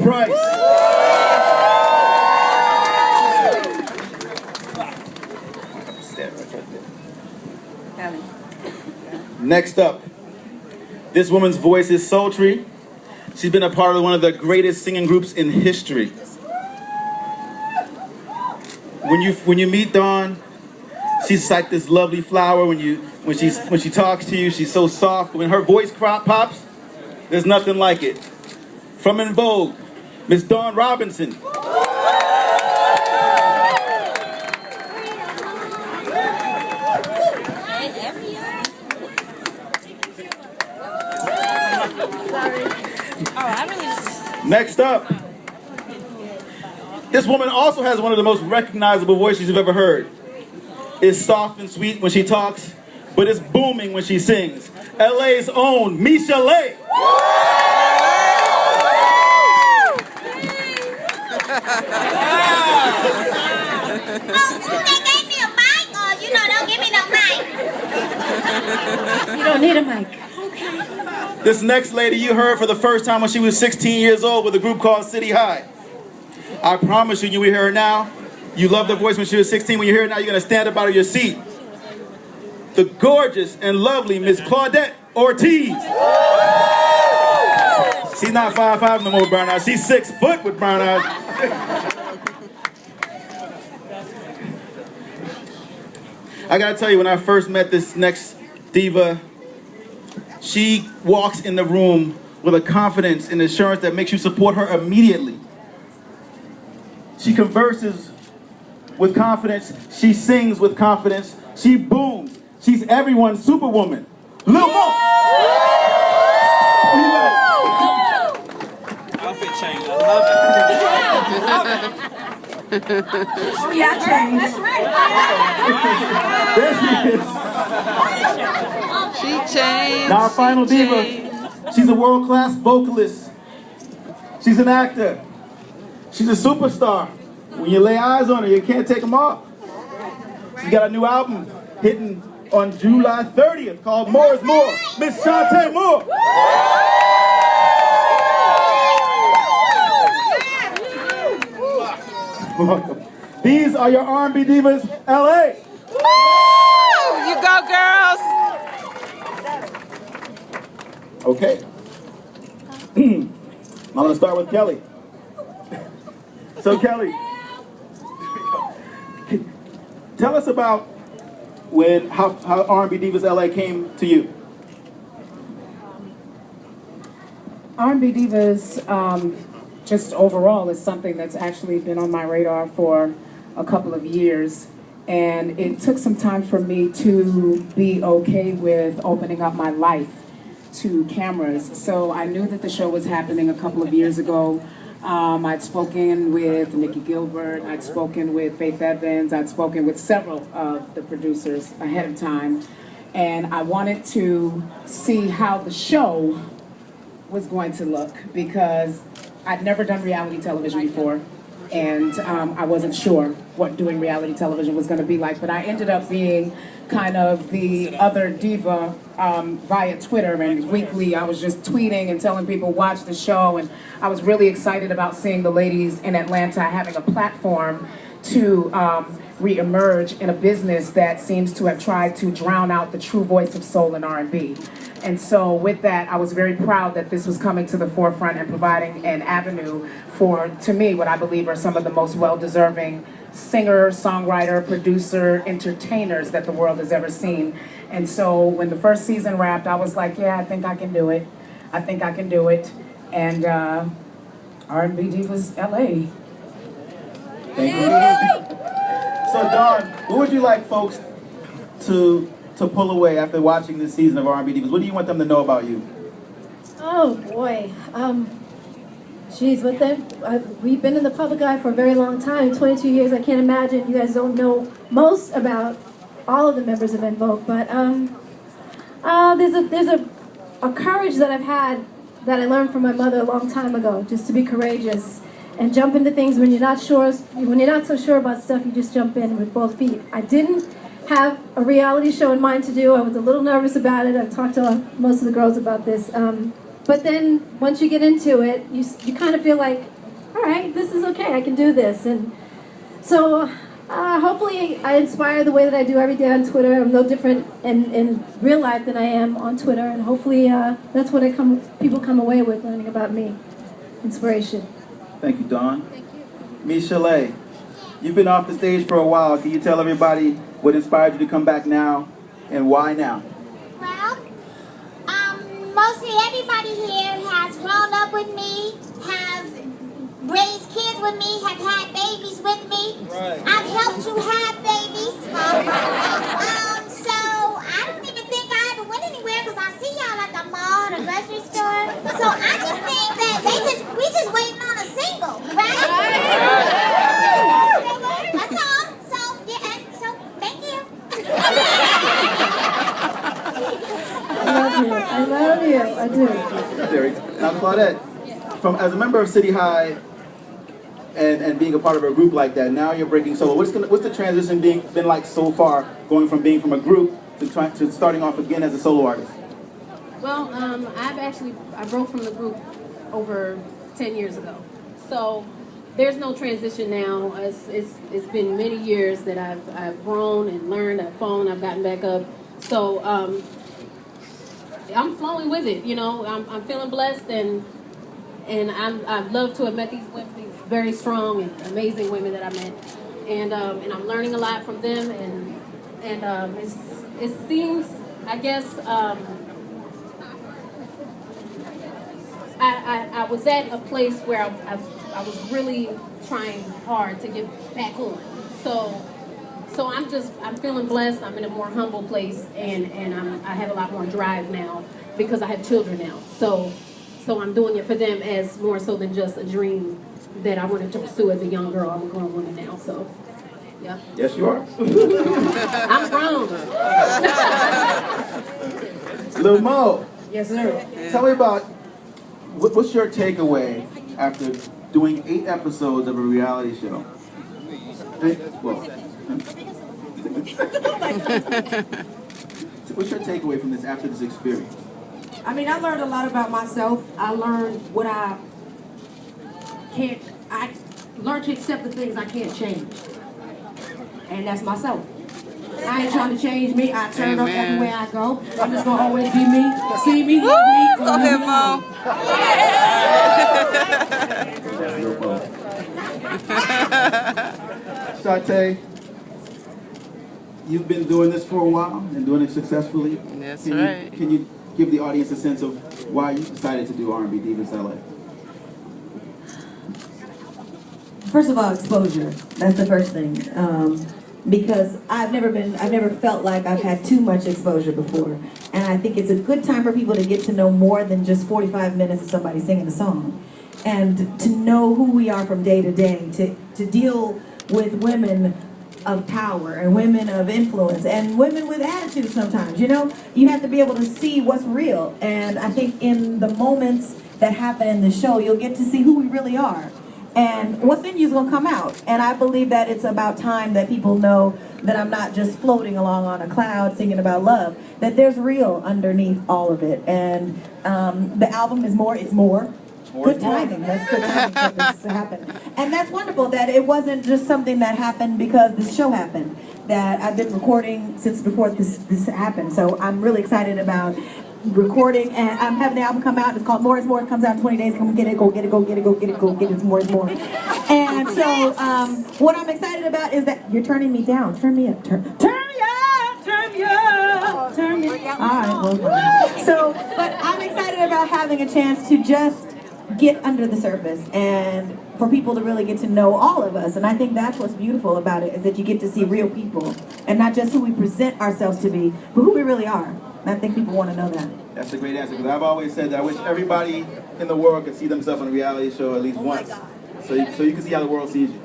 Price. Next up, this woman's voice is sultry. She's been a part of one of the greatest singing groups in history. When you meet Dawn, she's like this lovely flower. When she talks to you, she's so soft. When her voice pops, there's nothing like it. From En Vogue, Miss Dawn Robinson. Next up, this woman also has one of the most recognizable voices you've ever heard. It's soft and sweet when she talks, but it's booming when she sings. LA's own Misha Lay. They gave me a mic, or don't give me no mic. You don't need a mic. This next lady you heard for the first time when she was 16 years old with a group called City High. I promise you, we hear her now. You loved her voice when she was 16. When you hear her now, you're going to stand up out of your seat. The gorgeous and lovely Miss Claudette Ortiz. She's not 5'5" no more with brown eyes. She's 6 foot with brown eyes. I got to tell you, when I first met this next diva, she walks in the room with a confidence and assurance that makes you support her immediately. She converses with confidence. She sings with confidence. She booms. She's everyone's superwoman. Lil Mo! Outfit change. I love it. Yeah, change. There she is. She changed. Now our final diva. She's a world-class vocalist. She's an actor. She's a superstar. When you lay eyes on her, you can't take them off. She's got a new album hitting on July 30th called More is More. Miss Shantae Moore. Welcome. These are your R&B divas, LA. Woo! You go, girls. Okay. I'm gonna start with Kelly. So Kelly, tell us about how R&B Divas LA came to you. R&B Divas, just overall, is something that's actually been on my radar for a couple of years. And it took some time for me to be okay with opening up my life to cameras. So I knew that the show was happening a couple of years ago. I'd spoken with Nikki Gilbert, I'd spoken with Faith Evans, I'd spoken with several of the producers ahead of time. And I wanted to see how the show was going to look because I'd never done reality television before. And I wasn't sure what doing reality television was going to be like, but I ended up being kind of the other diva via Twitter, and weekly I was just tweeting and telling people watch the show, and I was really excited about seeing the ladies in Atlanta having a platform to re-emerge in a business that seems to have tried to drown out the true voice of soul and R&B. And so with that, I was very proud that this was coming to the forefront and providing an avenue for, to me, what I believe are some of the most well-deserving singer, songwriter, producer, entertainers that the world has ever seen. And so when the first season wrapped, I was like, yeah, I think I can do it. I think I can do it. And R&B Divas LA. Thank you. So Dawn, what would you like folks to pull away after watching this season of R&B Divas? What do you want them to know about you? Oh boy. Geez, we've been in the public eye for a very long time, 22 years. I can't imagine you guys don't know most about all of the members of En Vogue, but there's a courage that I've had that I learned from my mother a long time ago, just to be courageous and jump into things when you're not so sure about stuff. You just jump in with both feet. I didn't have a reality show in mind to do. I was a little nervous about it. I've talked to most of the girls about this. But then once you get into it, you kind of feel like, all right, this is okay, I can do this. And so hopefully I inspire the way that I do every day on Twitter. I'm no different in real life than I am on Twitter. And hopefully that's what people come away with, learning about me. Inspiration. Thank you, Dawn. Thank you. Miss Chalet, you've been off the stage for a while. Can you tell everybody what inspired you to come back now and why now? Well, mostly everybody here has grown up with me, has raised kids with me, have had babies with me. Right. I've helped you have babies. So I don't even think I ever went anywhere because I see y'all at the mall, the grocery store. So I just think that we just waiting on a single, right? That's all. So yeah, and so thank you. I love you. I do. Now, Claudette, as a member of City High and being a part of a group like that, now you're breaking solo. What's the transition been like so far, going from being from a group to starting off again as a solo artist? Well, I broke from the group over 10 years ago. So there's no transition now. It's been many years that I've grown and learned, I've fallen, I've gotten back up. So I'm flowing with it, you know. I'm feeling blessed, and I've loved to have met these women, these very strong and amazing women that I met, and I'm learning a lot from them, and it seems, I guess, I was at a place where I was really trying hard to get back on, so I'm feeling blessed. I'm in a more humble place, and I have a lot more drive now because I have children now. So I'm doing it for them as more so than just a dream that I wanted to pursue as a young girl. I'm a grown woman now, so yeah. Yes, you are. I'm grown. Lil Mo, Yes, sir. tell me about what's your takeaway after doing 8 episodes of a reality show? What's your takeaway from this after this experience? I mean, I learned a lot about myself. I learned what I learned to accept the things I can't change. And that's myself. I ain't trying to change me. I turn up everywhere I go. I'm just going to always be me. See me, love me. Go ahead, Mom. Shantae, you've been doing this for a while and doing it successfully. That's right. Can you give the audience a sense of why you decided to do R&B Divas LA? First of all, exposure. That's the first thing. Because I've never felt like I've had too much exposure before. And I think it's a good time for people to get to know more than just 45 minutes of somebody singing a song. And to know who we are from day to day, to deal with women of power and women of influence and women with attitude sometimes, you know? You have to be able to see what's real. And I think in the moments that happen in the show, you'll get to see who we really are. And what's in you is going to come out. And I believe that it's about time that people know that I'm not just floating along on a cloud singing about love, that there's real underneath all of it. And the album is more, it's more. Good timing. That's good timing for this to happen. And that's wonderful that it wasn't just something that happened because this show happened. That I've been recording since before this happened. So I'm really excited about recording, and I'm having the album come out. It's called More is More. It comes out in 20 days. Come get it, go get it, go get it, go get it, go get it. It's more is more. And so what I'm excited about is that you're turning me down. Turn me up. Turn me up. Turn me up. Turn me up. All right. Well, so, but I'm excited about having a chance to just get under the surface and for people to really get to know all of us. And I think that's what's beautiful about it, is that you get to see real people and not just who we present ourselves to be, but who we really are. And I think people want to know that. That's a great answer, because I've always said that I wish everybody in the world could see themselves on a reality show at least once. So you can see how the world sees you.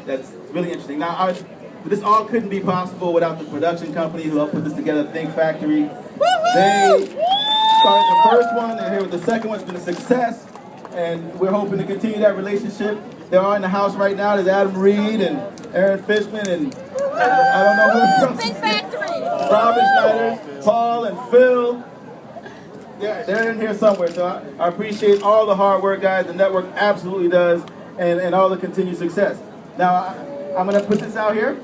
That's really interesting. Now, this all couldn't be possible without the production company who helped put this together, Think Factory. They started the first one, they're here with the second one. It's been a success, and we're hoping to continue that relationship. They are in the house right now. There's Adam Reed and Aaron Fishman and I don't know who else. Think Factory. Robin Schneider, Paul and Phil. they're in here somewhere. So I appreciate all the hard work, guys. The network absolutely does, and all the continued success. Now, I'm going to put this out here.